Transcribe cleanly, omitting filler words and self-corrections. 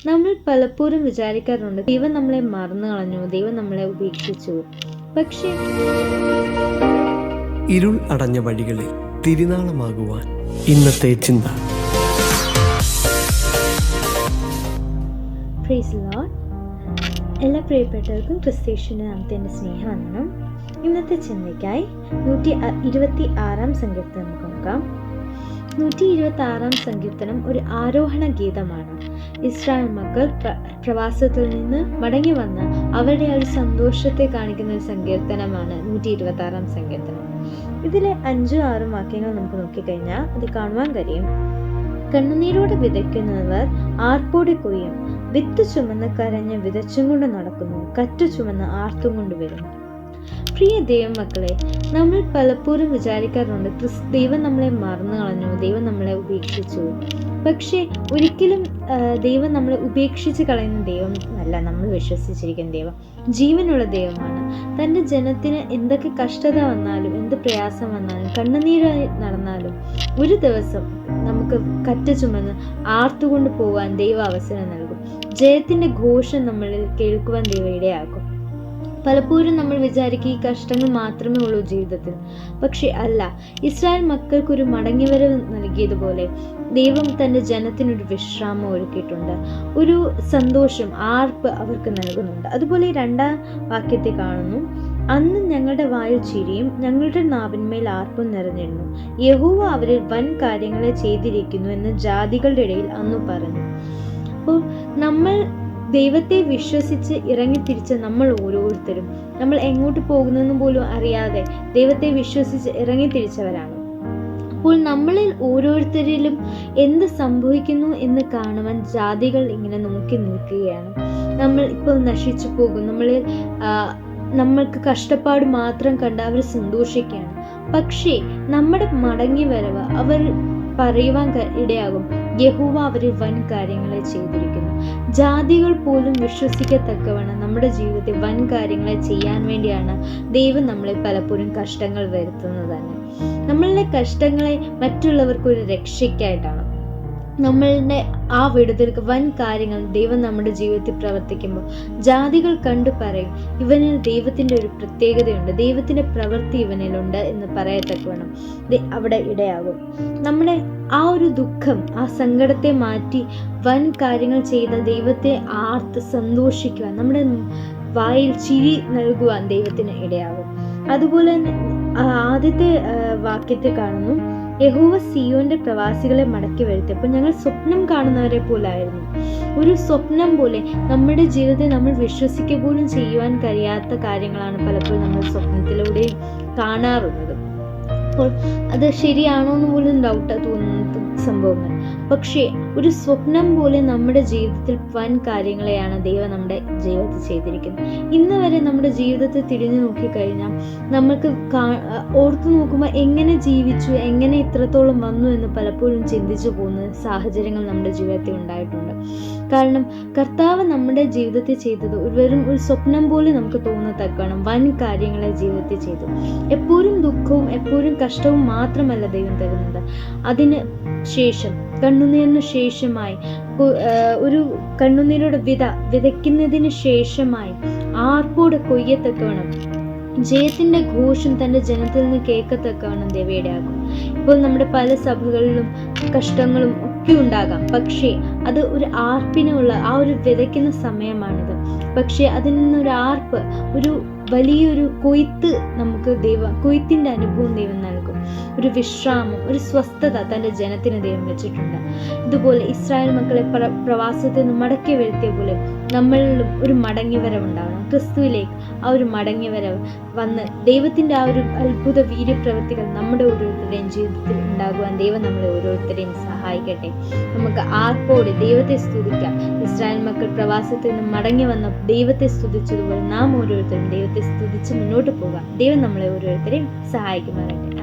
നമ്മൾ പലപ്പോഴും വിചാരിക്കാറുണ്ട്, ദൈവം നമ്മളെ മറന്നു കളഞ്ഞു, ദൈവം നമ്മളെ ഉപേക്ഷിച്ചു. പക്ഷേ ഇരുൾ അടഞ്ഞ വഴികളിൽ തിരുനാളമാകുവാൻ ഇന്നത്തെ ചിന്ത. Praise Lord. എല്ലാ പ്രിയപ്പെട്ടവർക്കും ക്രിസ്തീശുവിന്റെ നാമത്തിൽ എൻ്റെ സ്നേഹവന്ദനം. ഇന്നത്തെ ചിന്തയ്ക്കായി 126 സങ്കീർത്തനം നമുക്ക് നോക്കാം. 126 സങ്കീർത്തനം ഒരു ആരോഹണ ഗീതമാണ്. ഇസ്രായേൽ മക്കൾ പ്രവാസത്തിൽ നിന്ന് മടങ്ങി വന്ന് അവരുടെ ഒരു സന്തോഷത്തെ കാണിക്കുന്ന ഒരു സങ്കീർത്തനമാണ് 126 സങ്കീർത്തനം. ഇതിലെ 5-6 വാക്യങ്ങൾ നമുക്ക് നോക്കിക്കഴിഞ്ഞാൽ അത് കാണുവാൻ കഴിയും. കണ്ണുനീരോടെ വിതയ്ക്കുന്നവർ ആർപ്പോടെ കൊയ്യും, വിത്ത് ചുമന്ന് കരഞ്ഞ് വിതച്ചും കൊണ്ട് നടക്കുന്നു, കറ്റു ചുമന്ന് ആർത്തും കൊണ്ട് വരുന്നു. പ്രിയ ദൈവമക്കളെ, നമ്മൾ പലപ്പോഴും വിചാരിക്കാറുണ്ട്, ദൈവം നമ്മളെ മറന്നു കളഞ്ഞു, ദൈവം നമ്മളെ ഉപേക്ഷിച്ചു. പക്ഷേ ഒരിക്കലും ദൈവം നമ്മളെ ഉപേക്ഷിച്ച് കളയുന്ന ദൈവം അല്ല. നമ്മൾ വിശ്വസിച്ചിരിക്കുന്ന ദൈവം ജീവനുള്ള ദൈവമാണ്. തൻ്റെ ജനത്തിന് എന്തൊക്കെ കഷ്ടത വന്നാലും, എന്ത് പ്രയാസം വന്നാലും, കണ്ണുനീരായി നടന്നാലും ഒരു ദിവസം നമുക്ക് കറ്റ ചുമന്ന് ആർത്തുകൊണ്ട് പോകാൻ ദൈവം അവസരം നൽകും. ജയത്തിൻ്റെ ഘോഷം നമ്മളിൽ കേൾക്കുവാൻ ദൈവം ഇടയാക്കും. പലപ്പോഴും നമ്മൾ വിചാരിക്കും ഈ കഷ്ടങ്ങൾ മാത്രമേ ഉള്ളൂ ജീവിതത്തിൽ. പക്ഷെ അല്ല. ഇസ്രായേൽ മക്കൾക്കൊരു മടങ്ങിവരവ് നൽകിയതുപോലെ ദൈവം തൻ്റെ ജനത്തിനൊരു വിശ്രാമം ഒരുക്കിയിട്ടുണ്ട്. ഒരു സന്തോഷം, ആർപ്പ് അവർക്ക് നൽകുന്നുണ്ട്. അതുപോലെ 2-ാം വാക്യത്തെ കാണുന്നു, അന്ന് ഞങ്ങളുടെ വായിൽ ചിരിയും ഞങ്ങളുടെ നാവിന്മേൽ ആർപ്പും നിറഞ്ഞിരുന്നു. യഹോവ അവരിൽ വൻ കാര്യങ്ങളെ ചെയ്തിരിക്കുന്നു എന്ന് ജാതികളുടെ ഇടയിൽ അന്ന് പറഞ്ഞു. അപ്പോൾ നമ്മൾ ദൈവത്തെ വിശ്വസിച്ച് ഇറങ്ങിത്തിരിച്ച നമ്മൾ ഓരോരുത്തരും, നമ്മൾ എങ്ങോട്ട് പോകുന്നെന്ന് പോലും അറിയാതെ ദൈവത്തെ വിശ്വസിച്ച് ഇറങ്ങിത്തിരിച്ചവരാണ്. അപ്പോൾ നമ്മളിൽ ഓരോരുത്തരിലും എന്ത് സംഭവിക്കുന്നു എന്ന് കാണുവാൻ ജാതികൾ ഇങ്ങനെ നോക്കി നിൽക്കുകയാണ്. നമ്മൾ ഇപ്പോൾ നശിച്ചു പോകും, നമ്മൾക്ക് കഷ്ടപ്പാട് മാത്രം കണ്ട് അവർ സന്തോഷിക്കുകയാണ്. പക്ഷേ നമ്മുടെ മടങ്ങി വരവ് അവർ പറയുവാൻ ഇടയാകും, യഹോവ അവരിൽ വൻ കാര്യങ്ങളെ ചെയ്തിരിക്കുന്നു. ജാതികൾ പോലും വിശ്വസിക്കത്തക്കവണ്ണം നമ്മുടെ ജീവിതത്തിൽ വൻ കാര്യങ്ങളെ ചെയ്യാൻ വേണ്ടിയാണ് ദൈവം നമ്മളെ പലപ്പോഴും കഷ്ടങ്ങൾ വരുത്തുന്നത് തന്നെ. നമ്മളുടെ കഷ്ടങ്ങളെ മറ്റുള്ളവർക്കൊരു രക്ഷയ്ക്കായിട്ടാണ്. നമ്മളുടെ ആ വിടുതൽക്ക് വൻ കാര്യങ്ങൾ ദൈവം നമ്മുടെ ജീവിതത്തിൽ പ്രവർത്തിക്കുമ്പോൾ ജാതികൾ കണ്ടു പറയും, ഇവനിൽ ദൈവത്തിൻ്റെ ഒരു പ്രത്യേകതയുണ്ട്, ദൈവത്തിൻ്റെ പ്രവൃത്തി ഇവനിലുണ്ട് എന്ന് പറയത്തക്കവണ്ണം അവിടെ ഇടയാകും. നമ്മുടെ ആ ഒരു ദുഃഖം, ആ സങ്കടത്തെ മാറ്റി വൻ കാര്യങ്ങൾ ചെയ്ത ദൈവത്തെ ആർത്ത് സന്തോഷിക്കുവാൻ, നമ്മുടെ വായിൽ ചിരി നൽകുവാൻ ദൈവത്തിന് ഇടയാകും. അതുപോലെ തന്നെ ആദ്യത്തെ വാക്യത്തെ കാണുന്നു, യഹോവ സിയോന്റെ പ്രവാസികളെ മടക്കി വരുത്തിയപ്പോൾ ഞങ്ങൾ സ്വപ്നം കാണുന്നവരെ പോലായിരുന്നു. ഒരു സ്വപ്നം പോലെ നമ്മുടെ ജീവിതത്തെ നമ്മൾ വിശ്വസിക്കുക പോലും ചെയ്യുവാൻ കഴിയാത്ത കാര്യങ്ങളാണ് പലപ്പോഴും നമ്മൾ സ്വപ്നത്തിലൂടെ കാണാറുള്ളത്. അപ്പോൾ അത് ശരിയാണോ എന്ന് പോലും ഡൗട്ട് തോന്നുന്ന സംഭവങ്ങൾ. പക്ഷേ ഒരു സ്വപ്നം പോലെ നമ്മുടെ ജീവിതത്തിൽ വൻ കാര്യങ്ങളെയാണ് ദൈവം നമ്മുടെ ജീവിതത്തിൽ ചെയ്തിരിക്കുന്നത്. ഇന്ന് വരെ നമ്മുടെ ജീവിതത്തിൽ തിരിഞ്ഞു നോക്കിക്കഴിഞ്ഞാൽ നമ്മൾക്ക് ഓർത്തു നോക്കുമ്പോൾ എങ്ങനെ ജീവിച്ചു, എങ്ങനെ ഇത്രത്തോളം വന്നു എന്ന് പലപ്പോഴും ചിന്തിച്ചു പോകുന്ന സാഹചര്യങ്ങൾ നമ്മുടെ ജീവിതത്തിൽ ഉണ്ടായിട്ടുണ്ട്. കാരണം കർത്താവ് നമ്മുടെ ജീവിതത്തിൽ ചെയ്തത് വെറും ഒരു സ്വപ്നം പോലെ നമുക്ക് തോന്നത്തക്കണം വൻ കാര്യങ്ങളെ ജീവിതത്തിൽ ചെയ്തു. എപ്പോഴും ദുഃഖവും എപ്പോഴും കഷ്ടവും മാത്രമല്ല ദൈവം തരുന്നത്. അതിന് ശേഷം കണ്ണുനീരിന് ശേഷമായി, ഒരു കണ്ണുനീരോടെ വിതയ്ക്കുന്നതിന് ശേഷമായി ആർപ്പോടെ കൊയ്യത്തക്കവണ്ണം ജയത്തിന്റെ ഘോഷം തൻ്റെ ജനത്തിൽ നിന്ന് കേൾക്കത്തക്കവണ്ണം ദൈവയിടയാകും. ഇപ്പോൾ നമ്മുടെ പല സഭകളിലും കഷ്ടങ്ങളും ഒക്കെ ഉണ്ടാകാം. പക്ഷേ അത് ഒരു ആർപ്പിനുള്ള ആ ഒരു വിതയ്ക്കുന്ന സമയമാണിത്. പക്ഷേ അതിൽ നിന്നൊരു ആർപ്പ്, ഒരു വലിയൊരു കൊയ്ത്ത് നമുക്ക് കൊയ്ത്തിന്റെ അനുഭവം ദൈവം നൽകും. ഒരു വിശ്രാമം, ഒരു സ്വസ്ഥത തൻ്റെ ജനത്തിന് ദൈവം വെച്ചിട്ടുണ്ട്. ഇതുപോലെ ഇസ്രായേൽ മക്കളെ പ്രവാസത്തിൽ നിന്ന് മടക്കി വരുത്തിയ പോലെ നമ്മളിലും ഒരു മടങ്ങിവരവ് ഉണ്ടാവണം. ക്രിസ്തുവിലേക്ക് ആ ഒരു മടങ്ങിവരവ് വന്ന് ദൈവത്തിൻ്റെ ആ ഒരു അത്ഭുത വീര്യപ്രവൃത്തികൾ നമ്മുടെ ഓരോരുത്തരുടെയും ജീവിതത്തിൽ ഉണ്ടാകുവാൻ ദൈവം നമ്മളെ ഓരോരുത്തരെയും സഹായിക്കട്ടെ. നമുക്ക് ആർപ്പോടെ ദൈവത്തെ സ്തുതിക്കാം. ഇസ്രായേൽ മക്കൾ പ്രവാസത്തിൽ നിന്ന് മടങ്ങി വന്ന ദൈവത്തെ സ്തുതിച്ചതുപോലെ നാം ഓരോരുത്തരും ദൈവത്തെ സ്തുതിച്ച് മുന്നോട്ട് പോകാം. ദൈവം നമ്മളെ ഓരോരുത്തരെയും സഹായിക്കുമാറാകട്ടെ.